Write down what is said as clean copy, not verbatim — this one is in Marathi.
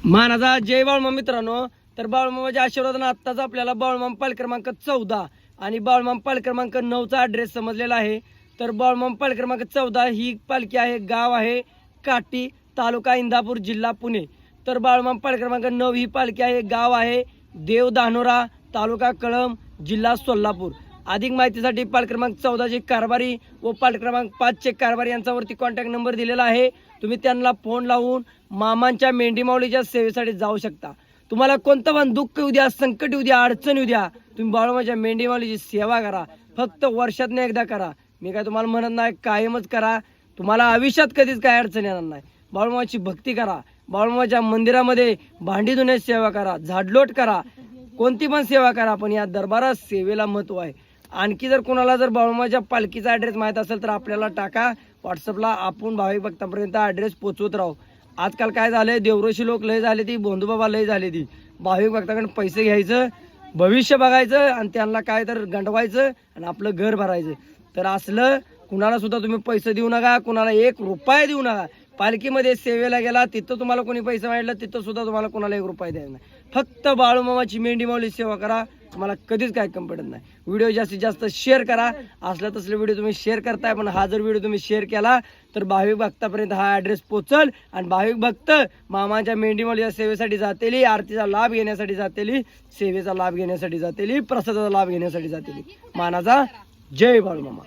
मानाचा जय बाळूमामा मित्रांनो. तर बाळूमामाच्या आशीर्वादाने आत्ताच आपल्याला बाळूमामा पाल क्रमांक 14 आणि बाळूमामा पाल क्रमांक 9चा ॲड्रेस समजलेला आहे. तर बाळूमामा पाल क्रमांक 14 ही पालखी आहे, गाव आहे काटी, तालुका इंदापूर, जिल्हा पुणे. तर बाळूमामा पाल क्रमांक 9 ही पालखी आहे, गाव आहे देव धानोरा, तालुका कळंब, जिल्हा सोलापूर. अधिक माहितीसाठी पाल क्रमांक 14चे कारभारी व पाल क्रमांक 5चे कारभारी यांच्यावरती कॉन्टॅक्ट नंबर दिलेला आहे. तुम्ही त्यांना फोन लावून मामांच्या मेंढी माऊलीच्या सेवेसाठी जाऊ शकता. तुम्हाला कोणतं पण दुःख येऊ द्या, संकट येऊ द्या, अडचण येऊ द्या, तुम्ही बाळूमामाच्या मेंढी माऊलीची सेवा करा. फक्त वर्षातनं एकदा करा. मी काय तुम्हाला म्हणत नाही, कायमच करा. तुम्हाला आयुष्यात कधीच काय अडचण येणार नाही. बाळूमामाची भक्ती करा, बाळूमामाच्या मंदिरामध्ये भांडी धुण्याची सेवा करा, झाडलोट करा, कोणती पण सेवा करा. पण या दरबारात सेवेला महत्त्व आहे. आणखी जर कोणाला जर बाळूमामाच्या पालखीचा ॲड्रेस माहीत असेल तर आपल्याला टाका व्हॉट्सअपला. आपण भाविक भक्तांपर्यंत ॲड्रेस पोचवत राहू. आजकाल काय झालंय, देवऋषी लोक लय झाले, ती बोंधूबाबा लय झाले, ती भाविक भक्ताकडून पैसे घ्यायचं, भविष्य बघायचं आणि त्यांना काय तर गंडवायचं आणि आपलं घर भरायचं. तर असलं कुणाला सुद्धा तुम्ही पैसे देऊ नका, कुणाला 1 रुपया देऊ नका. पालखीमध्ये सेवेला गेला तिथं तुम्हाला कोणी पैसे मागितलं तिथं सुद्धा तुम्हाला कोणाला 1 रुपया द्यायचा नाही. फक्त बाळूमामाची मेंढी माऊली सेवा करा, तुम्हाला कधीच काय कमी पडत नाही. व्हिडिओ जास्तीत जास्त शेअर करा. असलं तसले व्हिडिओ तुम्ही शेअर करताय, पण हा जर व्हिडिओ तुम्ही शेअर केला तर भाविक भक्तापर्यंत हा ॲड्रेस पोचल आणि भाविक भक्त मामाच्या मेंढी माऊलीच्या सेवेसाठी जातेली, आरतीचा लाभ घेण्यासाठी जातेली, सेवेचा लाभ घेण्यासाठी जातेली, प्रसादाचा लाभ घेण्यासाठी जातेली. मानाचा जय बाळूमामा.